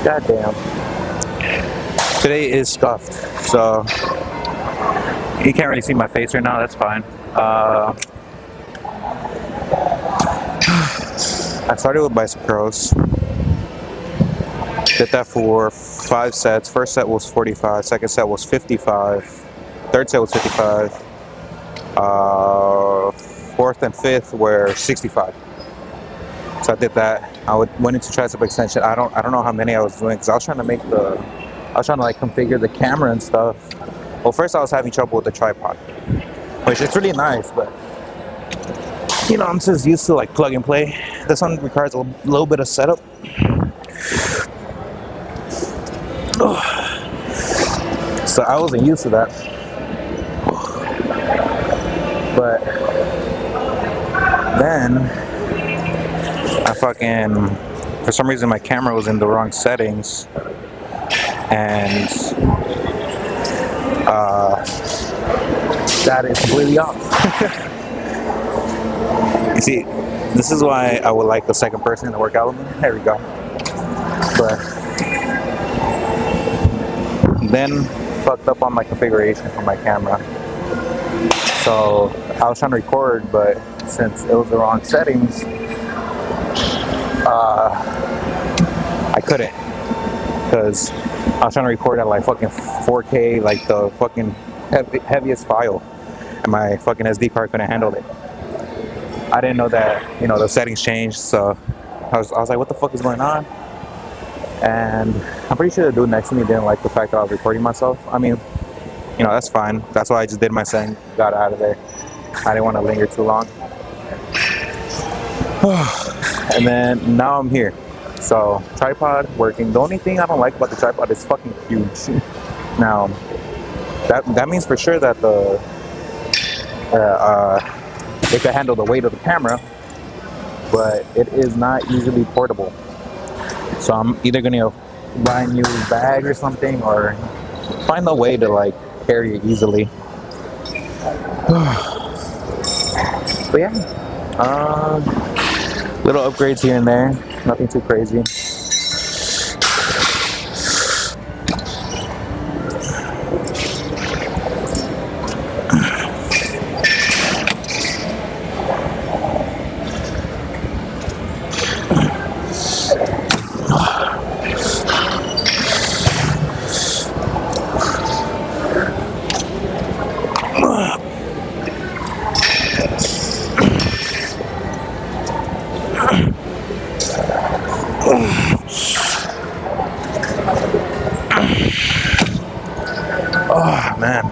Goddamn. Today is scuffed, so you can't really see my face right now. That's fine. I started with bicep curls. Did that for 5 sets. First set was 45. Second set was 55. Third set was 55. Fourth and fifth were 65. So I did that. Went into tricep extension. I don't know how many I was doing because I was trying to like configure the camera and stuff. Well, first I was having trouble with the tripod, which is really nice, but you know, I'm just used to like plug and play. This one requires a little bit of setup. So I wasn't used to that. But then for some reason my camera was in the wrong settings, and that is completely off. You see, this is why I would like the second person to work out with me. There we go. But then fucked up on my configuration for my camera. So I was trying to record, but since it was the wrong settings, I couldn't, because I was trying to record at like fucking 4K, like the fucking heaviest file, and my fucking SD card couldn't handle it. I didn't know that, you know, the settings changed, so I was like, what the fuck is going on? And I'm pretty sure the dude next to me didn't like the fact that I was recording myself. I mean, you know, that's fine. That's why I just did my thing, got out of there. I didn't want to linger too long. And then now I'm here. So tripod working. The only thing I don't like about the tripod is fucking huge. Now that means for sure that it can handle the weight of the camera, but it is not easily portable. So I'm either gonna buy a new bag or something, or find a way to like carry it easily. But yeah, little upgrades here and there, nothing too crazy. Oh man,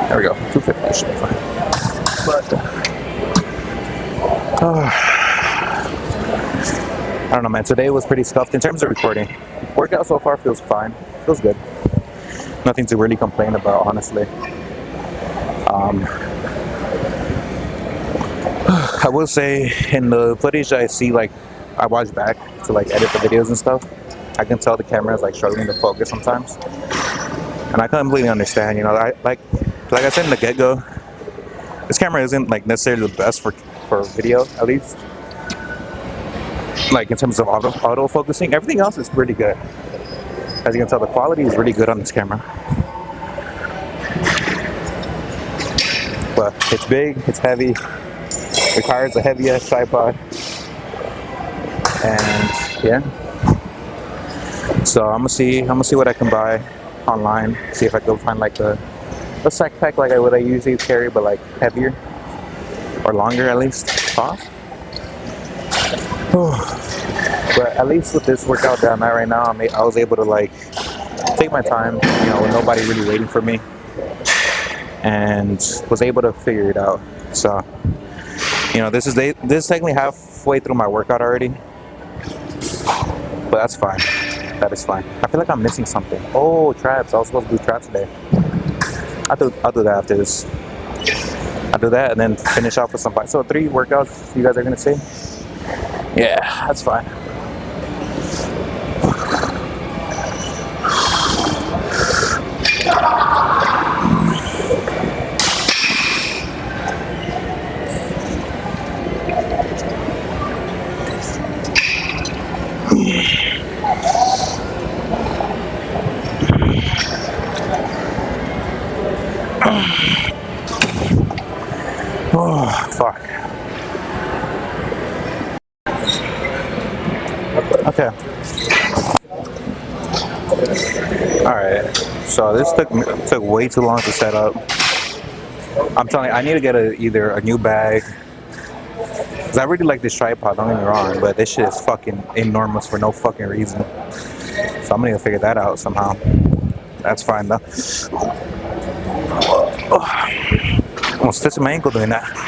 there we go, 250 should be fine. But I don't know, man, today was pretty scuffed in terms of recording. Workout so far feels fine, feels good. Nothing to really complain about, honestly. I will say, in the footage I see, like, I watch back to like edit the videos and stuff, I can tell the camera is like struggling to focus sometimes, and I completely understand. You know, like I said in the get-go, this camera isn't like necessarily the best for video, at least. Like in terms of auto focusing, everything else is pretty good. As you can tell, the quality is really good on this camera. But it's big, it's heavy, requires a heavy ass tripod, and yeah. So I'm gonna see what I can buy online. See if I can find like a sack pack like I usually carry, but like heavier or longer at least. Off. But at least with this workout that I'm at right now, I was able to like take my time, you know, with nobody really waiting for me, and was able to figure it out. So, you know, this is technically halfway through my workout already, but that's fine. That is fine. I feel like I'm missing something. Oh, traps. I was supposed to do traps today. I'll do that after this. I'll do that and then finish off with some biceps. So 3 workouts you guys are gonna see? Yeah, that's fine. Alright, so this took way too long to set up. I'm telling you, I need to get either a new bag. Cause I really like this tripod, don't get me wrong, but this shit is fucking enormous for no fucking reason. So I'm gonna figure that out somehow. That's fine though. Oh, almost twisted my ankle doing that.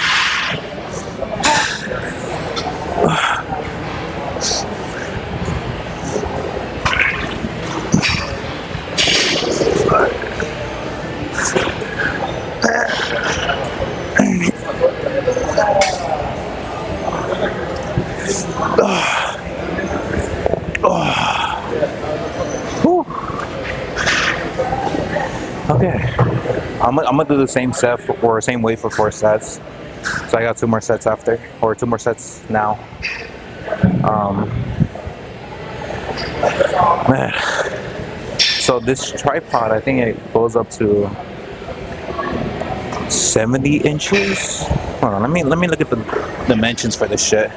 Okay, I'm gonna do the same set or same weight for 4 sets. So I got 2 more sets after, or 2 more sets now. Man. So this tripod, I think it goes up to 70 inches. Hold on, let me look at the dimensions for this shit.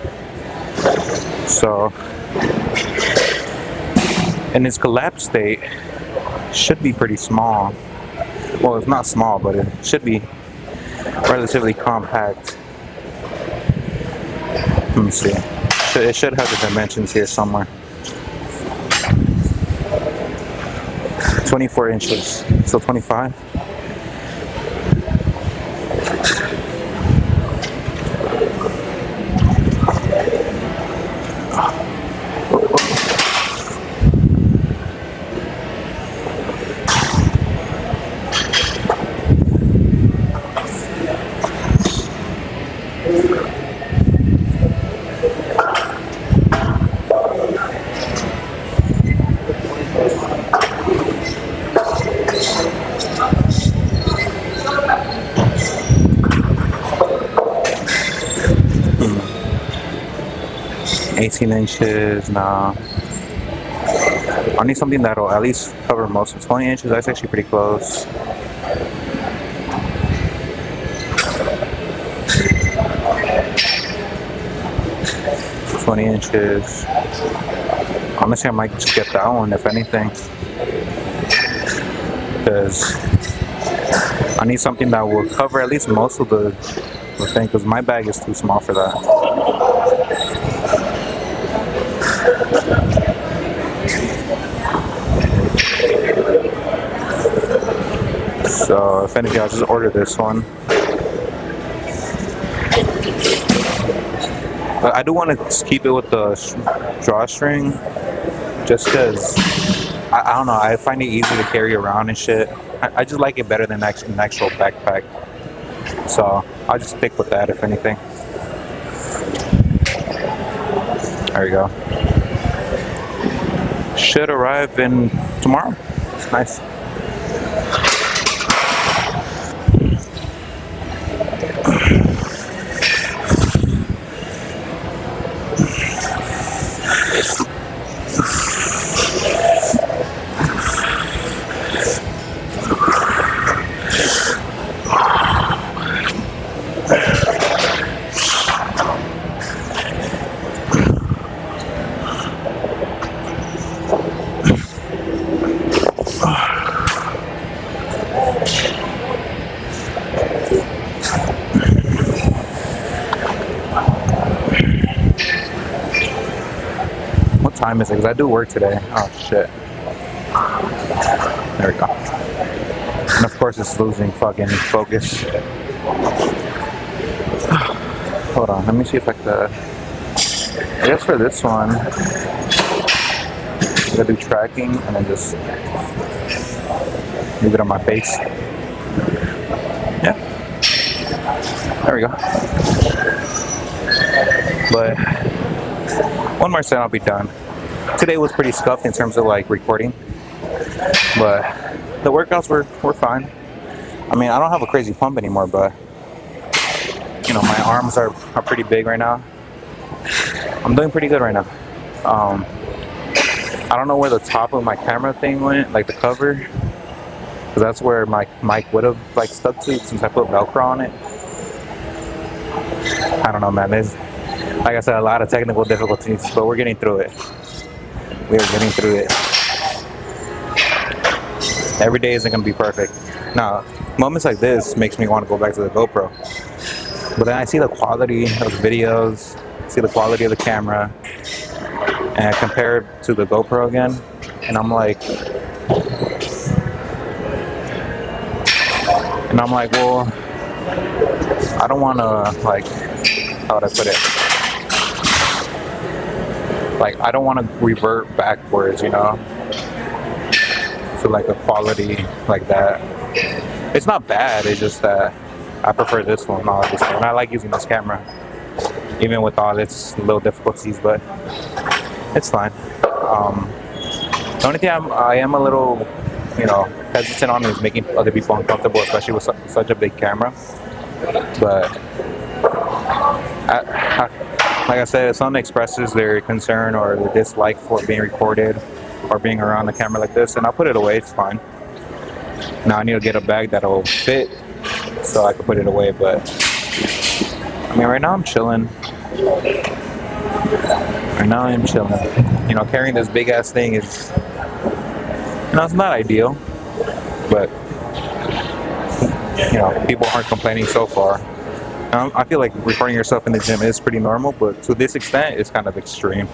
So in its collapsed state, should be pretty small. Well, it's not small, but it should be relatively compact. Let me see. It should have the dimensions here somewhere. 24 inches. So 25. Hmm. 18 inches, nah. I need something that'll at least cover most of 20 inches. That's actually pretty close. $20 inches. Honestly, I might just get that one if anything, because I need something that will cover at least most of the thing, because my bag is too small for that. So if anything, I'll just order this one. But I do want to keep it with the drawstring, just because I don't know, I find it easy to carry around and shit. I just like it better than an actual backpack. So I'll just stick with that if anything. There you go. Should arrive in tomorrow. Nice. What time is it? Because I do work today. Oh shit. There we go. And of course it's losing fucking focus. Hold on, let me see if I could. I guess for this one, I'm gonna do tracking and then just leave it on my face. Yeah. There we go. But one more set, I'll be done. Today was pretty scuffed in terms of like recording, but the workouts were fine. I mean, I don't have a crazy pump anymore, but you know, my arms are pretty big right now. I'm doing pretty good right now. I don't know where the top of my camera thing went, like the cover, because that's where my mic would have like stuck to since I put Velcro on it. I don't know, man. There's, like I said, a lot of technical difficulties, but we're getting through it. We are getting through it. Every day isn't gonna be perfect. Now, moments like this makes me want to go back to the GoPro. But then I see the quality of the videos, see the quality of the camera, and I compare it to the GoPro again, and I'm like, well, I don't want to, like, how would I put it? Like, I don't want to revert backwards, you know, to like a quality like that. It's not bad. It's just that I prefer this one, obviously, and I like using this camera, even with all its little difficulties. But it's fine. The only thing I am a little, you know, hesitant on is making other people uncomfortable, especially with such a big camera. But like I said, if someone expresses their concern or their dislike for being recorded or being around the camera like this, and I'll put it away. It's fine. Now I need to get a bag that'll fit so I can put it away. But I mean, right now I'm chilling. Right now I'm chilling. You know, carrying this big ass thing is, you know, it's not ideal, but you know, people aren't complaining so far. I feel like recording yourself in the gym is pretty normal, but to this extent, it's kind of extreme.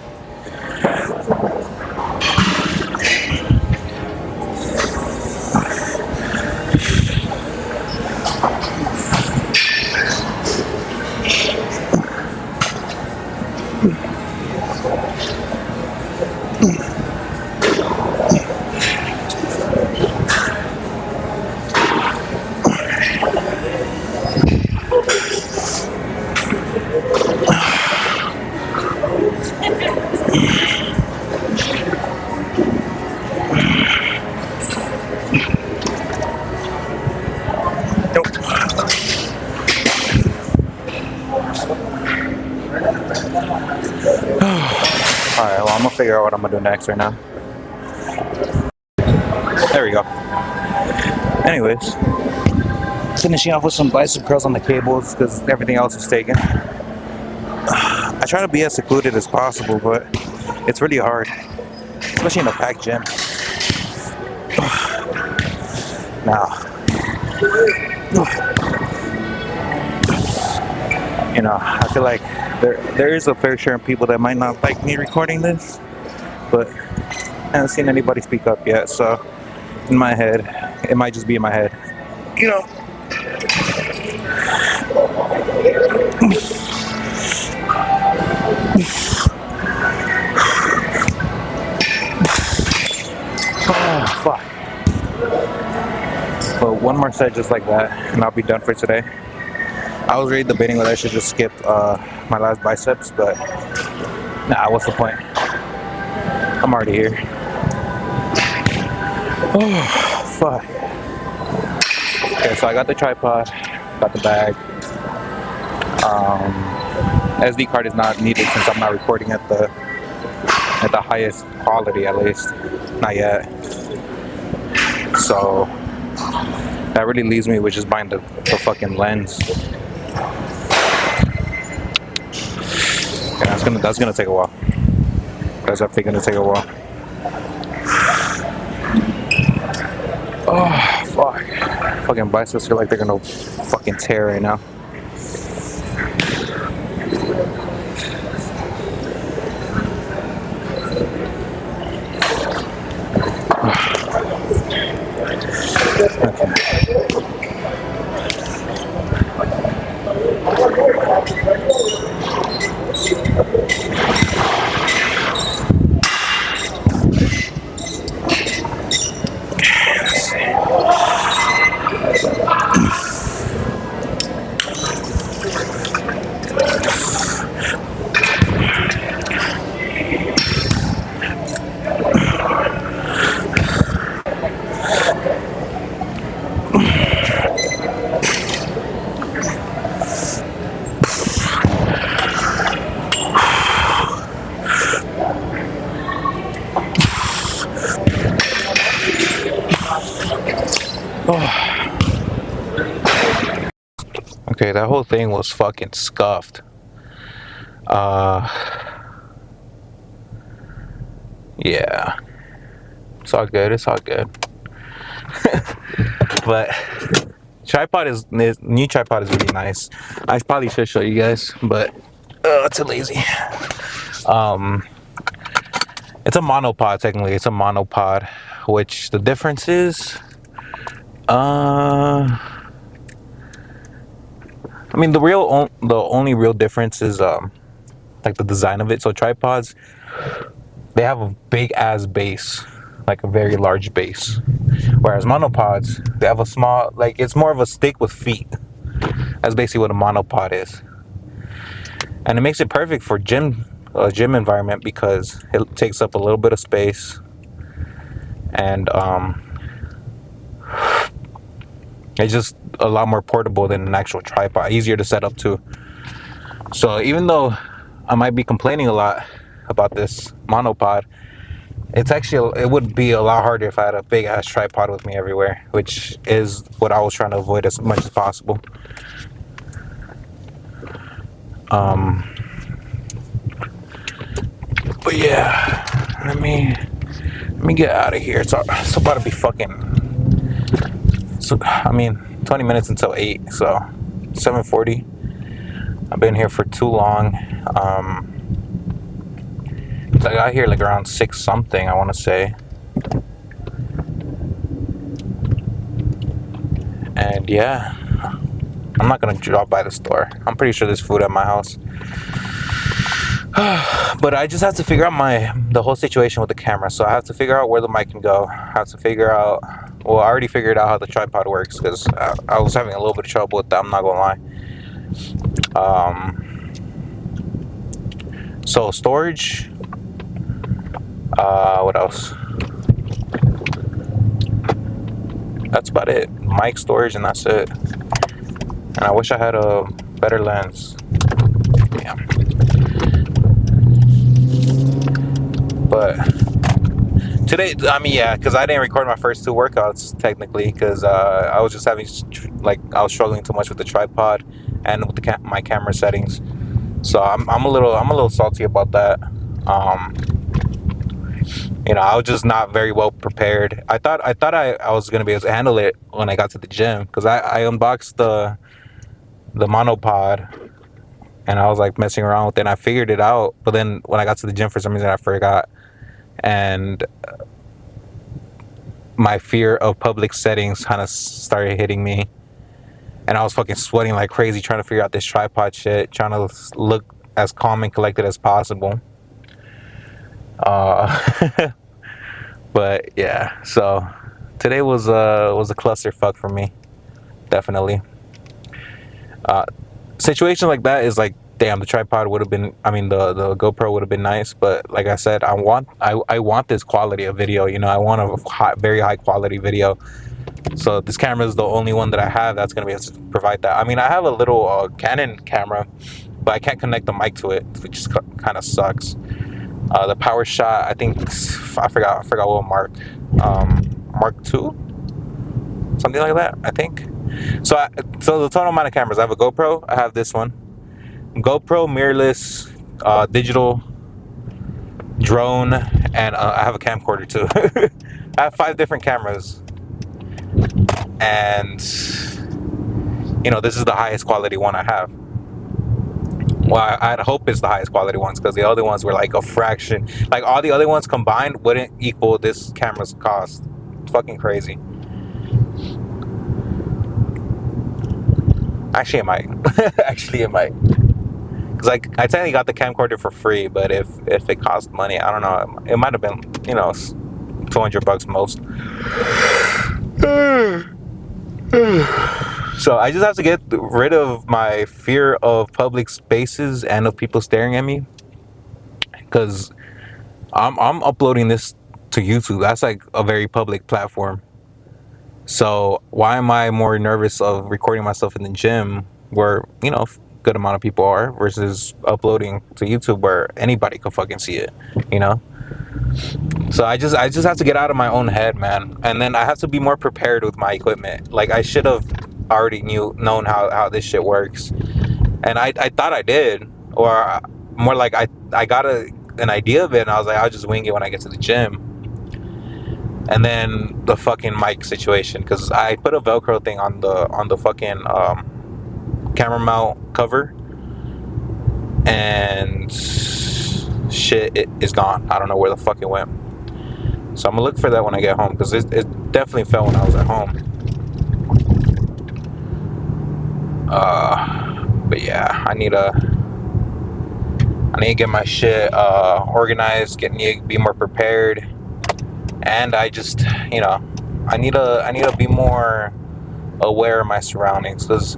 Alright, well, I'm gonna figure out what I'm gonna do next right now. There we go. Anyways, finishing off with some bicep curls on the cables because everything else is taken. I try to be as secluded as possible, but it's really hard, especially in a packed gym. Now, you know, I feel like there is a fair share of people that might not like me recording this, but I haven't seen anybody speak up yet, so in my head, it might just be in my head. You know. Oh, fuck. But one more set just like that, and I'll be done for today. I was really debating whether I should just skip my last biceps, but nah, what's the point? I'm already here. Oh, fuck. Okay, so I got the tripod, got the bag. SD card is not needed since I'm not recording at the highest quality, at least. Not yet. So that really leaves me with just buying the fucking lens. Yeah, that's gonna take a while. That's definitely gonna take a while. Oh fuck! Fucking biceps feel like they're gonna fucking tear right now. Okay, that whole thing was fucking scuffed. Yeah. It's all good, it's all good. But new tripod is really nice. I probably should show you guys, but it's too lazy. It's a monopod technically. It's a monopod, which the difference is, I mean the only real difference is like the design of it. So tripods, they have a big ass base, like a very large base, whereas monopods, they have a small, like it's more of a stick with feet. That's basically what a monopod is, and it makes it perfect for a gym environment because it takes up a little bit of space, and it's just a lot more portable than an actual tripod, easier to set up too. So even though I might be complaining a lot about this monopod, it would be a lot harder if I had a big ass tripod with me everywhere, which is what I was trying to avoid as much as possible. But yeah, let me get out of here. It's about to be fucking. So I mean, 20 minutes until 8, so 7:40. I've been here for too long. I got here like around 6 something, I want to say. And yeah, I'm not gonna drop by the store. I'm pretty sure there's food at my house. But I just have to figure out the whole situation with the camera. So I have to figure out where the mic can go. I have to figure out. Well, I already figured out how the tripod works because I was having a little bit of trouble with that. I'm not gonna lie. So storage. What else? That's about it. Mic storage, and that's it. And I wish I had a better lens. Yeah. But today, I mean, yeah, because I didn't record my first 2 workouts technically because I was just having I was struggling too much with the tripod and with my camera settings. So I'm a little salty about that. I was just not very well prepared. I thought I was gonna be able to handle it when I got to the gym because I unboxed the monopod and I was like messing around with it and I figured it out. But then when I got to the gym, for some reason I forgot, and my fear of public settings kind of started hitting me, and I was fucking sweating like crazy trying to figure out this tripod shit, trying to look as calm and collected as possible. But yeah, so today was a clusterfuck for me, definitely. Situation like that is like, damn, the tripod would have been, I mean, the GoPro would have been nice, but like I said, I want this quality of video. I want a very high quality video. So this camera is the only one that I have that's gonna be able to provide that. I mean, I have a little Canon camera, but I can't connect the mic to it, which kind of sucks. The PowerShot, I think I forgot what Mark II, something like that, I think. So the total amount of cameras, I have a GoPro, I have this one, GoPro, mirrorless, digital, drone, and I have a camcorder too. I have 5 different cameras, and this is the highest quality one I have. Well, I'd hope it's the highest quality ones because the other ones were like a fraction. Like all the other ones combined wouldn't equal this camera's cost. It's fucking crazy. Actually, it might. Actually, it might. Because I technically got the camcorder for free, but if it cost money, I don't know. It might have been, $200 most. So I just have to get rid of my fear of public spaces and of people staring at me, because I'm uploading this to YouTube. That's like a very public platform. So why am I more nervous of recording myself in the gym where a good amount of people are versus uploading to YouTube where anybody can fucking see it, So I just have to get out of my own head, man, and then I have to be more prepared with my equipment. Like I should have already known how this shit works, and I thought I did, or more like I got an idea of it, and I was like, I'll just wing it when I get to the gym. And then the fucking mic situation, because I put a Velcro thing on the fucking camera mount cover, and shit, it is gone. I don't know where the fuck it went. So I'm gonna look for that when I get home, because it definitely fell when I was at home. But yeah, I need to get my shit organized, need to be more prepared, and I just, I need to be more aware of my surroundings. Because,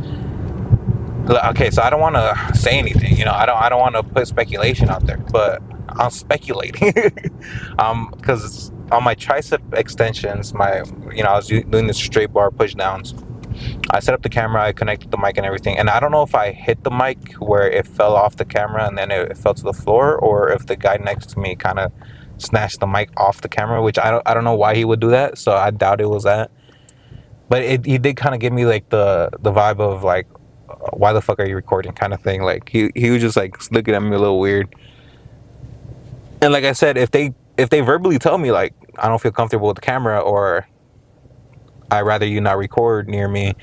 okay, so I don't want to say anything, I don't want to put speculation out there, but I'm speculating. Because on my tricep extensions, I was doing the straight bar push downs. I set up the camera, I connected the mic and everything, and I don't know if I hit the mic where it fell off the camera and then it fell to the floor, or if the guy next to me kind of snatched the mic off the camera, which I don't know why he would do that, so I doubt it was that. But he did kind of give me like the vibe of like, why the fuck are you recording kind of thing. Like he was just like looking at me a little weird. And like I said, if they verbally tell me like I don't feel comfortable with the camera, or I'd rather you not record near me,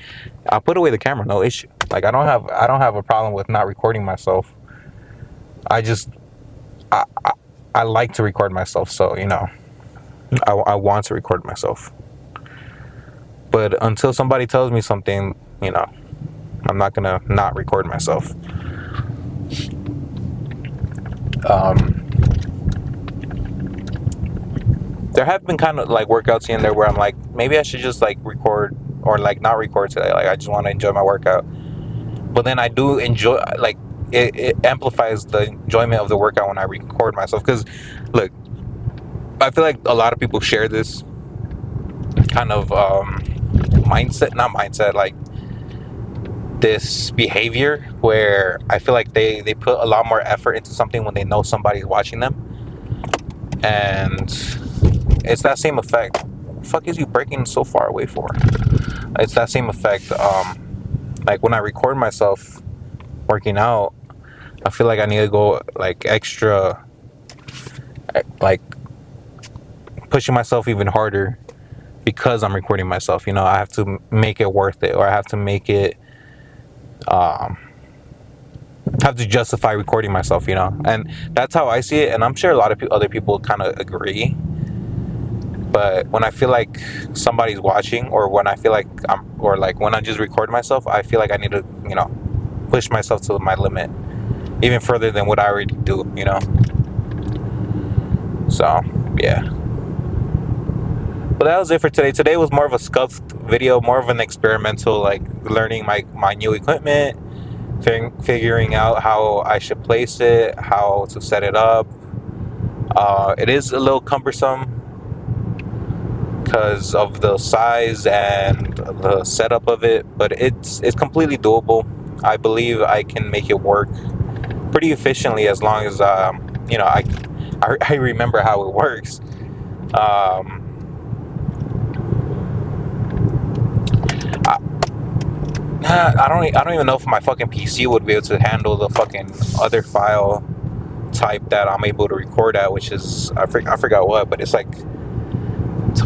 I'll put away the camera, no issue. Like I don't have a problem with not recording myself. I like to record myself, so I want to record myself. But until somebody tells me something, I'm not gonna not record myself. There have been kind of like workouts here and there where I'm like, maybe I should just like record, or like not record today. Like I just want to enjoy my workout. But then I do enjoy, like it amplifies the enjoyment of the workout when I record myself. Because look, I feel like a lot of people share this kind of mindset, like this behavior where I feel like they put a lot more effort into something when they know somebody's watching them. And it's that same effect. What the fuck is you breaking so far away for? It's that same effect. Like when I record myself working out, I feel like I need to go like extra, like pushing myself even harder because I'm recording myself. I have to make it worth it, or I have to make it, have to justify recording myself, and that's how I see it. And I'm sure a lot of other people kind of agree. But when I feel like somebody's watching, or when I feel like when I just record myself, I feel like I need to, push myself to my limit, even further than what I already do, So, yeah. But that was it for today. Today was more of a scuffed video, more of an experimental, like learning my new equipment, figuring out how I should place it, how to set it up. It is a little cumbersome because of the size and the setup of it, but it's completely doable. I believe I can make it work pretty efficiently, as long as I remember how it works. I don't even know if my fucking PC would be able to handle the fucking other file type that I'm able to record at, which is I forgot what, but it's a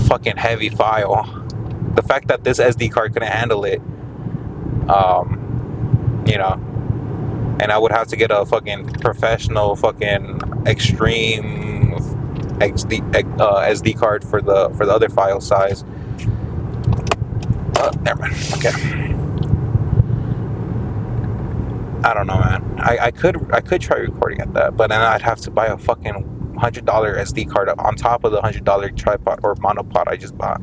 fucking heavy file. The fact that this SD card couldn't handle it, and I would have to get a fucking professional fucking extreme SD card for the other file size. Never mind. Okay. I don't know, man. I could try recording at that, but then I'd have to buy a fucking $100 SD card on top of the $100 tripod or monopod I just bought.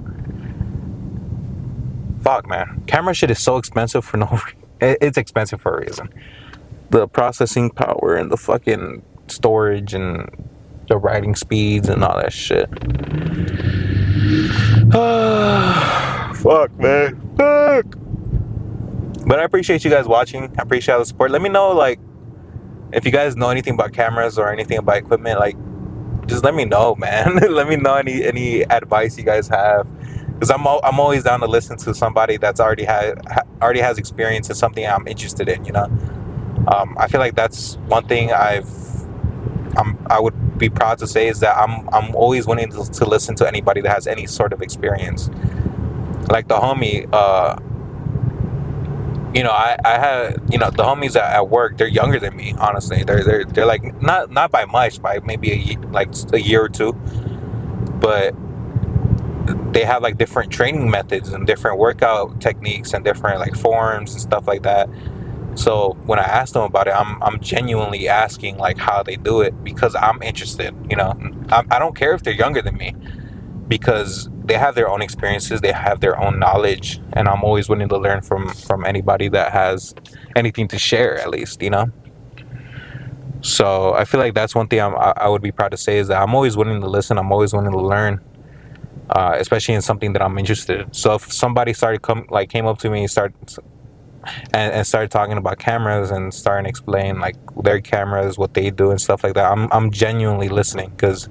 Fuck, man. Camera shit is so expensive for no reason. It's expensive for a reason. The processing power and the fucking storage and the writing speeds and all that shit. Fuck, man. Fuck. But I appreciate you guys watching. I appreciate all the support. Let me know, like, if you guys know anything about cameras or anything about equipment, like, just let me know, man. Let me know any advice you guys have, because I'm always down to listen to somebody that's already has experience in something I'm interested in. I feel like that's one thing I would be proud to say is that I'm always willing to listen to anybody that has any sort of experience. Like the homie, I had, the homies at work. They're younger than me. Honestly, they're like not by much, by maybe like a year or two, but they have like different training methods and different workout techniques and different like forms and stuff like that. So when I ask them about it, I'm genuinely asking like how they do it because I'm interested. I don't care if they're younger than me because they have their own experiences, they have their own knowledge, and I'm always willing to learn from anybody that has anything to share, at least. So I feel like that's one thing I would be proud to say is that I'm always willing to listen. I'm always willing to learn, especially in something that I'm interested in. So if somebody came up to me and started talking about cameras and starting to explain like their cameras, what they do and stuff like that, I'm genuinely listening because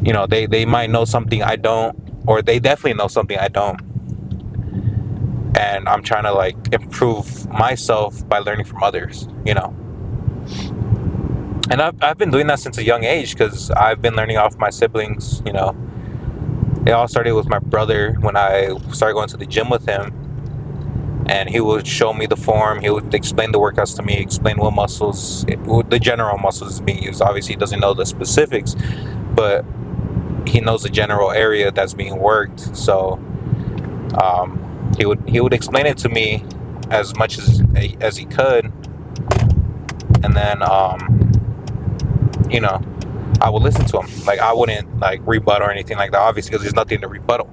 they might know something I don't, or they definitely know something I don't, and I'm trying to like improve myself by learning from others. And I've been doing that since a young age because I've been learning off my siblings. It all started with my brother when I started going to the gym with him, and he would show me the form. He would explain the workouts to me, explain what muscles, the general muscles is being used. Obviously, he doesn't know the specifics, but he knows the general area that's being worked. So he would explain it to me as much as he could, and then I would listen to him. Like I wouldn't like rebut or anything like that, obviously, because there's nothing to rebuttal.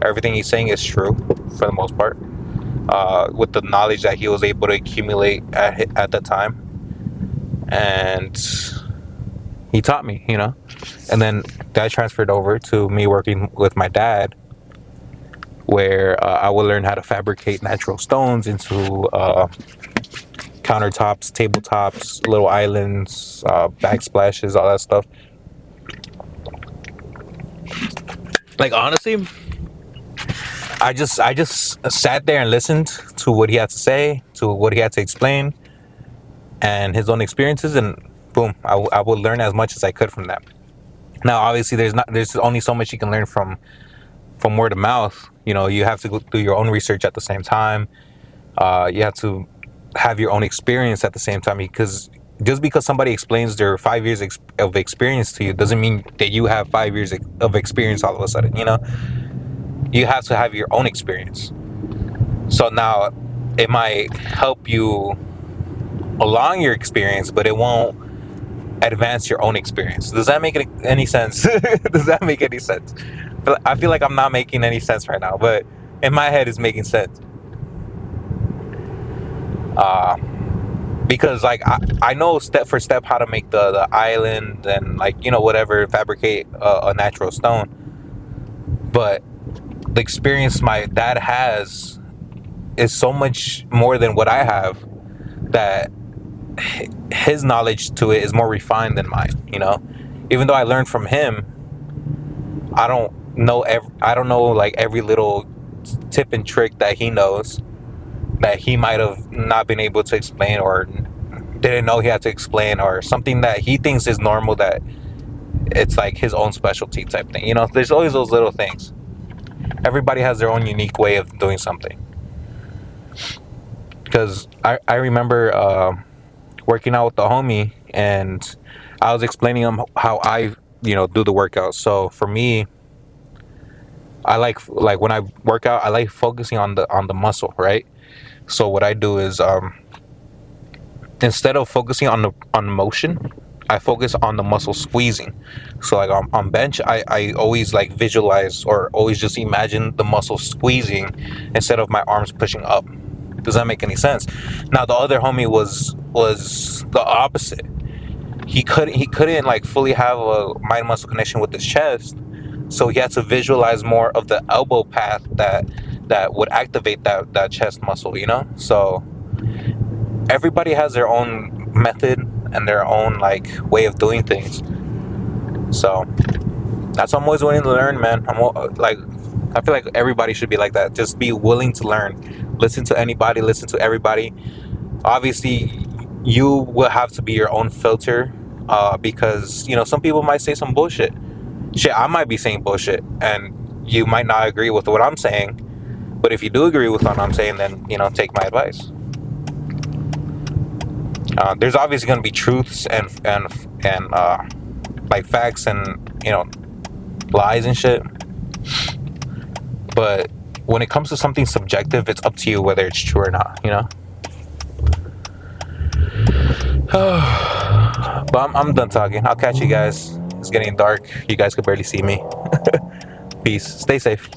Everything he's saying is true for the most part, with the knowledge that he was able to accumulate at the time, and he taught me, and then that transferred over to me working with my dad, where I would learn how to fabricate natural stones into countertops, tabletops, little islands, backsplashes, all that stuff. Like honestly, I just sat there and listened to what he had to say, to what he had to explain, and his own experiences, and boom, I would learn as much as I could from that. Now, obviously, there's only so much you can learn from word of mouth. You have to go do your own research at the same time. You have to have your own experience at the same time, because just because somebody explains their 5 years of experience to you doesn't mean that you have 5 years of experience all of a sudden. You have to have your own experience. So now it might help you along your experience, but it won't advance your own experience. Does that make any sense? Does that make any sense? I feel like I'm not making any sense right now, but in my head it's making sense. Because like I know step for step how to make the island and like whatever, fabricate a natural stone, but the experience my dad has is so much more than what I have, that his knowledge to it is more refined than mine. Even though I learned from him, I don't know like every little tip and trick that he knows, that he might have not been able to explain, or didn't know he had to explain, or something that he thinks is normal, that it's like his own specialty type thing. There's always those little things. Everybody has their own unique way of doing something. Because I remember working out with the homie, and I was explaining him how I do the workouts. So for me, I like when I work out, I like focusing on the muscle, right? So what I do is instead of focusing on the motion, I focus on the muscle squeezing. So like on bench, I always like visualize, or always just imagine the muscle squeezing instead of my arms pushing up. Does that make any sense? Now the other homie was the opposite. He couldn't like fully have a mind muscle connection with his chest, so he had to visualize more of the elbow path that would activate that chest muscle. So everybody has their own method and their own like way of doing things. So that's what I'm always willing to learn, man. I feel like everybody should be like that. Just be willing to learn. Listen to anybody, listen to everybody. Obviously, you will have to be your own filter Because some people might say some bullshit. Shit, I might be saying bullshit, and you might not agree with what I'm saying. But if you do agree with what I'm saying, then take my advice. There's obviously going to be truths and like facts and lies and shit. But when it comes to something subjective, it's up to you whether it's true or not. But I'm done talking. I'll catch you guys. It's getting dark. You guys could barely see me. Peace. Stay safe.